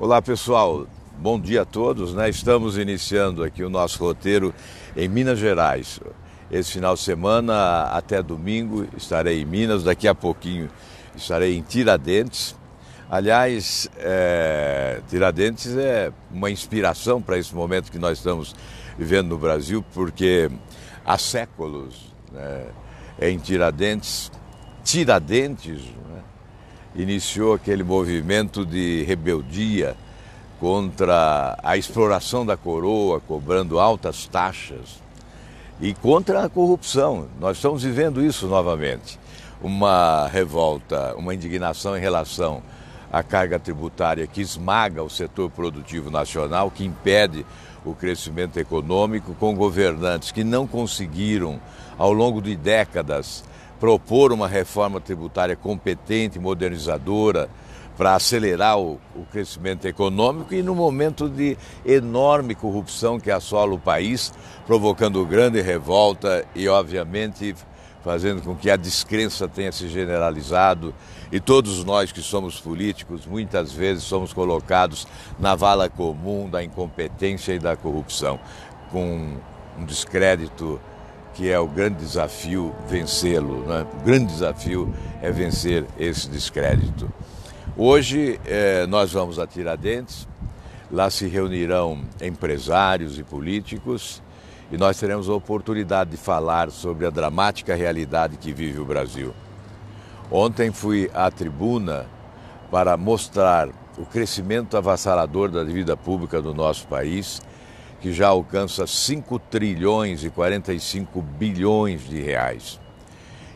Olá pessoal, bom dia a todos, né? Estamos iniciando aqui o nosso roteiro em Minas Gerais. Esse final de semana até domingo estarei em Minas, daqui a pouquinho estarei em Tiradentes. Aliás, Tiradentes é uma inspiração para esse momento que nós estamos vivendo no Brasil, porque há séculos, né, em Tiradentes, né, iniciou aquele movimento de rebeldia contra a exploração da coroa, cobrando altas taxas, e contra a corrupção. Nós estamos vivendo isso novamente. Uma revolta, uma indignação em relação à carga tributária que esmaga o setor produtivo nacional, que impede o crescimento econômico, com governantes que não conseguiram, ao longo de décadas, propor uma reforma tributária competente, modernizadora, para acelerar o crescimento econômico, e no momento de enorme corrupção que assola o país, provocando grande revolta e, obviamente, fazendo com que a descrença tenha se generalizado, e todos nós que somos políticos, muitas vezes somos colocados na vala comum da incompetência e da corrupção, com um descrédito que é o grande desafio vencê-lo, né? O grande desafio é vencer esse descrédito. Hoje nós vamos a Tiradentes, lá se reunirão empresários e políticos e nós teremos a oportunidade de falar sobre a dramática realidade que vive o Brasil. Ontem fui à tribuna para mostrar o crescimento avassalador da dívida pública do nosso país, que já alcança 5 trilhões e 45 bilhões de reais.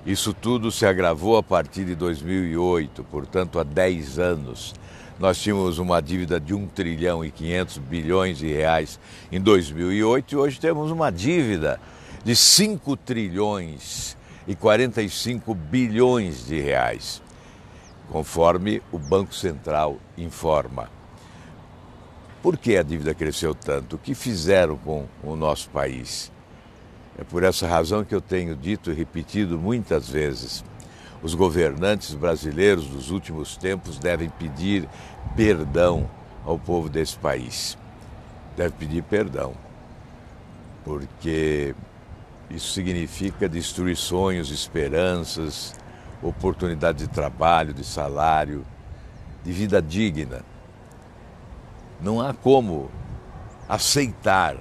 Isso tudo se agravou a partir de 2008, portanto há 10 anos. Nós tínhamos uma dívida de 1 trilhão e 500 bilhões de reais em 2008 e hoje temos uma dívida de 5 trilhões e 45 bilhões de reais, conforme o Banco Central informa. Por que a dívida cresceu tanto? O que fizeram com o nosso país? É por essa razão que eu tenho dito e repetido muitas vezes: os governantes brasileiros dos últimos tempos devem pedir perdão ao povo desse país. Devem pedir perdão, porque isso significa destruir sonhos, esperanças, oportunidade de trabalho, de salário, de vida digna. Não há como aceitar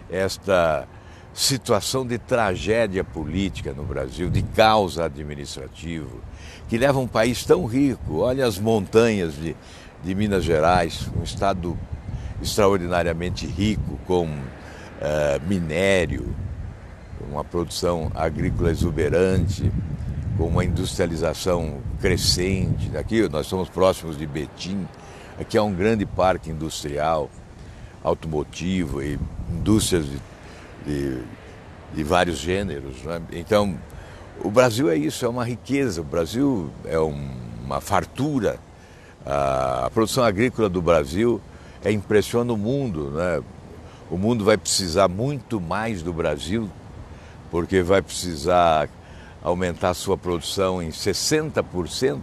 esta situação de tragédia política no Brasil, de caos administrativo, que leva um país tão rico. Olha as montanhas de Minas Gerais, um estado extraordinariamente rico, com minério, com uma produção agrícola exuberante, com uma industrialização crescente. Aqui nós somos próximos de Betim. Aqui há um grande parque industrial, automotivo e indústrias de vários gêneros, né? Então, o Brasil é isso, é uma riqueza, o Brasil é uma fartura. A produção agrícola do Brasil impressiona o mundo, né? O mundo vai precisar muito mais do Brasil, porque vai precisar aumentar sua produção em 60%,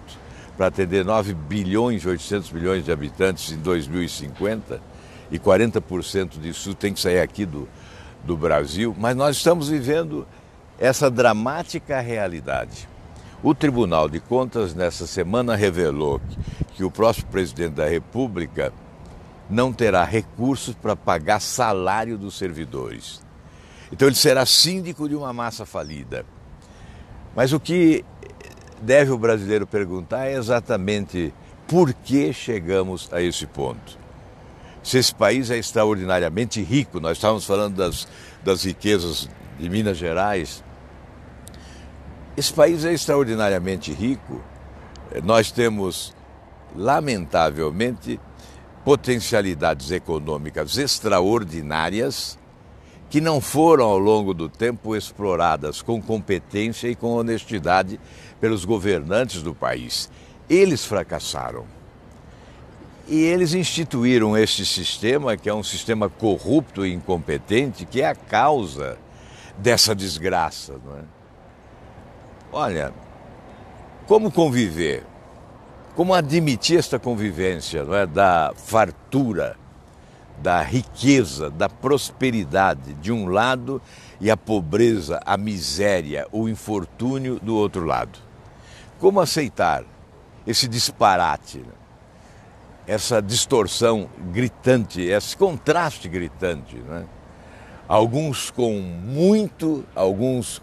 para atender 9 bilhões e 800 milhões de habitantes em 2050, e 40% disso tem que sair aqui do Brasil, mas nós estamos vivendo essa dramática realidade. O Tribunal de Contas, nessa semana, revelou que o próximo presidente da República não terá recursos para pagar salário dos servidores. Então ele será síndico de uma massa falida. Mas o que deve o brasileiro perguntar é exatamente por que chegamos a esse ponto. Se esse país é extraordinariamente rico, nós estávamos falando das riquezas de Minas Gerais, esse país é extraordinariamente rico. Nós temos, lamentavelmente, potencialidades econômicas extraordinárias que não foram ao longo do tempo exploradas com competência e com honestidade pelos governantes do país. Eles fracassaram. E eles instituíram este sistema, que é um sistema corrupto e incompetente, que é a causa dessa desgraça, não é? Olha, como conviver Como admitir esta convivência, não é? Da fartura, da riqueza, da prosperidade de um lado e a pobreza, a miséria, o infortúnio do outro lado? Como aceitar esse disparate, né? Essa distorção gritante, esse contraste gritante, né? Alguns com muito, alguns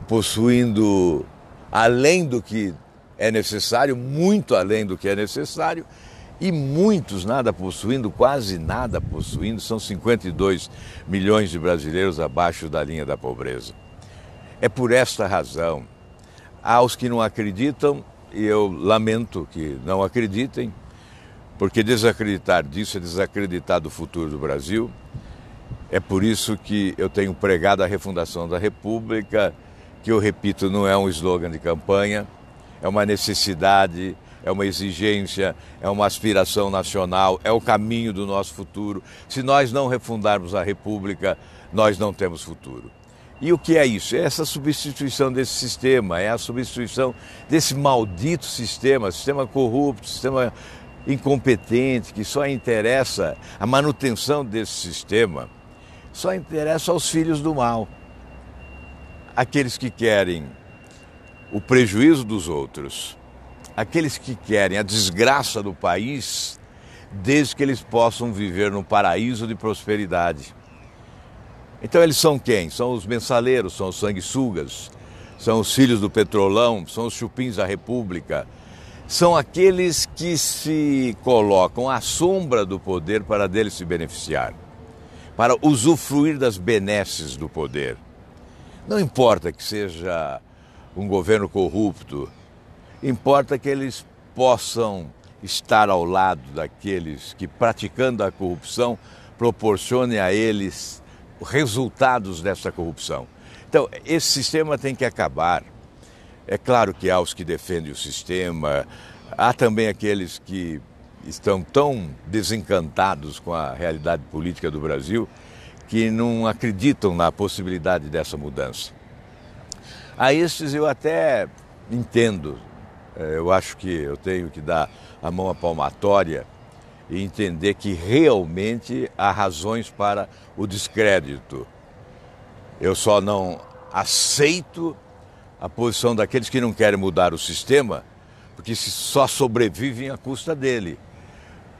possuindo além do que é necessário, muito além do que é necessário, e muitos nada possuindo, quase nada possuindo. São 52 milhões de brasileiros abaixo da linha da pobreza. É por esta razão, aos que não acreditam, e eu lamento que não acreditem, porque desacreditar disso é desacreditar do futuro do Brasil. É por isso que eu tenho pregado a refundação da República, que eu repito, não é um slogan de campanha, é uma necessidade, é uma exigência, é uma aspiração nacional, é o caminho do nosso futuro. Se nós não refundarmos a República, nós não temos futuro. E o que é isso? É essa substituição desse sistema, é a substituição desse maldito sistema corrupto, sistema incompetente, que só interessa a manutenção desse sistema, só interessa aos filhos do mal, aqueles que querem o prejuízo dos outros, aqueles que querem a desgraça do país, desde que eles possam viver num paraíso de prosperidade. Então eles são quem? São os mensaleiros, são os sanguessugas, são os filhos do petrolão, são os chupins da República. São aqueles que se colocam à sombra do poder para dele se beneficiar, para usufruir das benesses do poder. Não importa que seja um governo corrupto, importa que eles possam estar ao lado daqueles que, praticando a corrupção, proporcionem a eles resultados dessa corrupção. Então, esse sistema tem que acabar. É claro que há os que defendem o sistema, há também aqueles que estão tão desencantados com a realidade política do Brasil que não acreditam na possibilidade dessa mudança. A estes eu até entendo, eu acho que eu tenho que dar a mão à palmatória e entender que realmente há razões para o descrédito. Eu só não aceito a posição daqueles que não querem mudar o sistema, porque só sobrevivem à custa dele,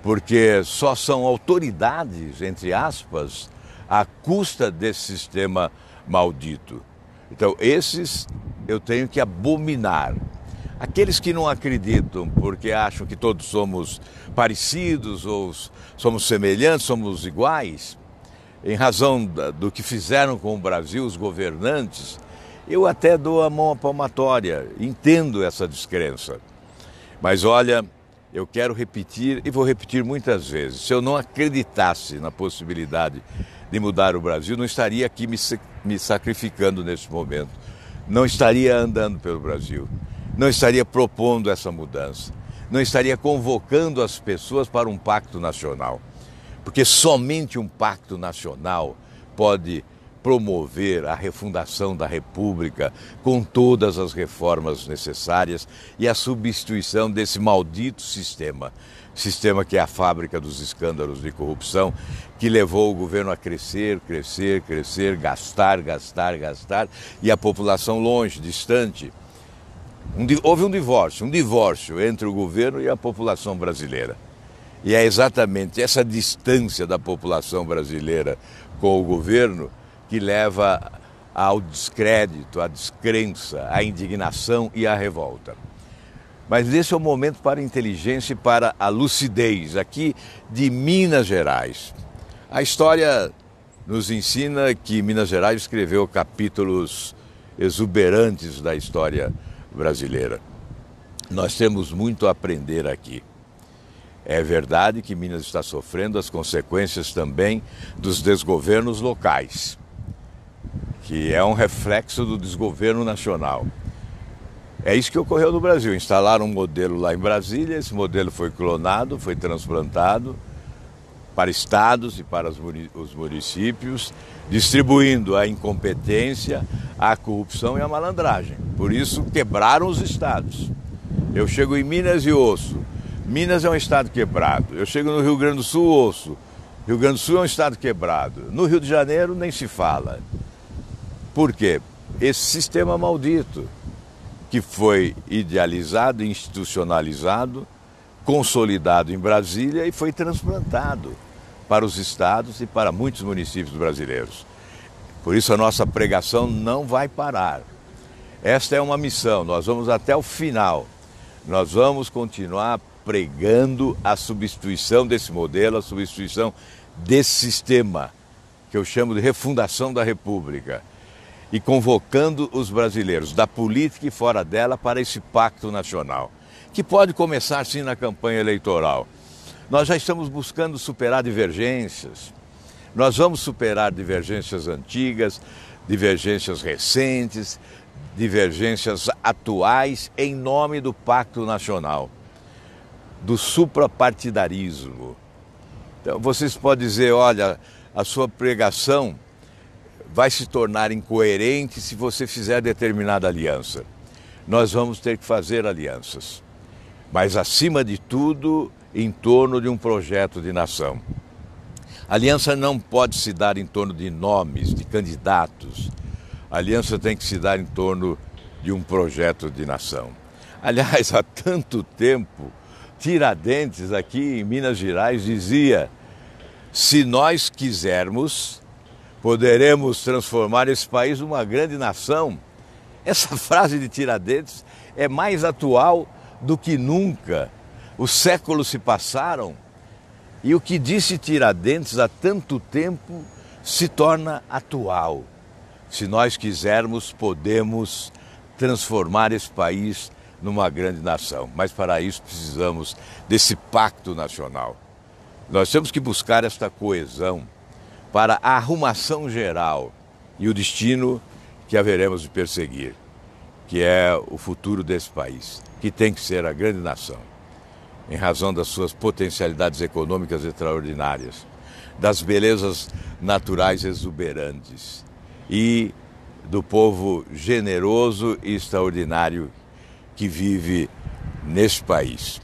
porque só são autoridades, entre aspas, à custa desse sistema maldito. Então, esses eu tenho que abominar. Aqueles que não acreditam porque acham que todos somos parecidos ou somos semelhantes, somos iguais, em razão do que fizeram com o Brasil os governantes, eu até dou a mão à palmatória, entendo essa descrença. Mas olha, eu quero repetir e vou repetir muitas vezes, se eu não acreditasse na possibilidade de mudar o Brasil, não estaria aqui me sacrificando nesse momento, não estaria andando pelo Brasil, não estaria propondo essa mudança, não estaria convocando as pessoas para um pacto nacional, porque somente um pacto nacional pode promover a refundação da República com todas as reformas necessárias e a substituição desse maldito sistema que é a fábrica dos escândalos de corrupção, que levou o governo a crescer, gastar, e a população longe, distante. Houve um divórcio entre o governo e a população brasileira. E é exatamente essa distância da população brasileira com o governo que leva ao descrédito, à descrença, à indignação e à revolta. Mas esse é o momento para a inteligência e para a lucidez, aqui de Minas Gerais. A história nos ensina que Minas Gerais escreveu capítulos exuberantes da história brasileira. Nós temos muito a aprender aqui. É verdade que Minas está sofrendo as consequências também dos desgovernos locais, que é um reflexo do desgoverno nacional. É isso que ocorreu no Brasil. Instalaram um modelo lá em Brasília, esse modelo foi clonado, foi transplantado para estados e para os municípios, distribuindo a incompetência, a corrupção e a malandragem. Por isso quebraram os estados. Eu chego em Minas e ouço, Minas é um estado quebrado. Eu chego no Rio Grande do Sul, ouço, Rio Grande do Sul é um estado quebrado. No Rio de Janeiro nem se fala. Por quê? Esse sistema maldito que foi idealizado, institucionalizado, consolidado em Brasília e foi transplantado para os estados e para muitos municípios brasileiros. Por isso a nossa pregação não vai parar. Esta é uma missão, nós vamos até o final. Nós vamos continuar pregando a substituição desse modelo, a substituição desse sistema, que eu chamo de refundação da República, e convocando os brasileiros da política e fora dela para esse pacto nacional, que pode começar sim na campanha eleitoral. Nós já estamos buscando superar divergências, nós vamos superar divergências antigas, divergências recentes, divergências atuais em nome do pacto nacional, do suprapartidarismo. Então vocês podem dizer, olha, a sua pregação vai se tornar incoerente se você fizer determinada aliança. Nós vamos ter que fazer alianças, mas acima de tudo, em torno de um projeto de nação. A aliança não pode se dar em torno de nomes, de candidatos. A aliança tem que se dar em torno de um projeto de nação. Aliás, há tanto tempo, Tiradentes aqui em Minas Gerais dizia: se nós quisermos, poderemos transformar esse país numa grande nação. Essa frase de Tiradentes é mais atual do que nunca. Os séculos se passaram e o que disse Tiradentes há tanto tempo se torna atual. Se nós quisermos, podemos transformar esse país numa grande nação. Mas para isso precisamos desse pacto nacional. Nós temos que buscar esta coesão para a arrumação geral e o destino que haveremos de perseguir, que é o futuro desse país, que tem que ser a grande nação, em razão das suas potencialidades econômicas extraordinárias, das belezas naturais exuberantes e do povo generoso e extraordinário que vive neste país.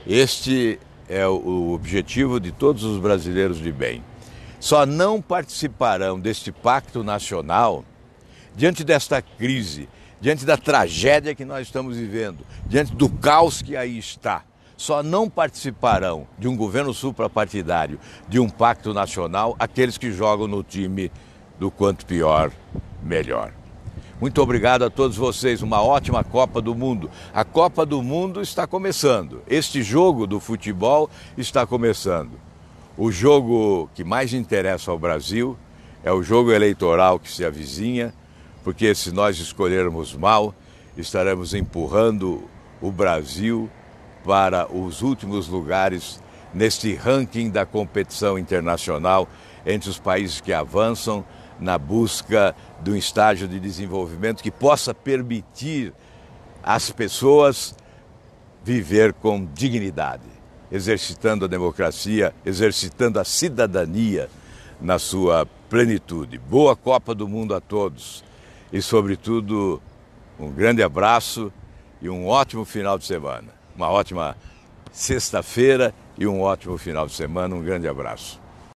Este é o objetivo de todos os brasileiros de bem. Só não participarão deste pacto nacional diante desta crise, diante da tragédia que nós estamos vivendo, diante do caos que aí está. Só não participarão de um governo suprapartidário, de um pacto nacional, aqueles que jogam no time do quanto pior, melhor. Muito obrigado a todos vocês, uma ótima Copa do Mundo. A Copa do Mundo está começando, este jogo do futebol está começando. O jogo que mais interessa ao Brasil é o jogo eleitoral que se avizinha, porque se nós escolhermos mal, estaremos empurrando o Brasil para os últimos lugares neste ranking da competição internacional entre os países que avançam na busca de um estágio de desenvolvimento que possa permitir às pessoas viver com dignidade, exercitando a democracia, exercitando a cidadania na sua plenitude. Boa Copa do Mundo a todos e, sobretudo, um grande abraço e um ótimo final de semana. Uma ótima sexta-feira e um ótimo final de semana. Um grande abraço.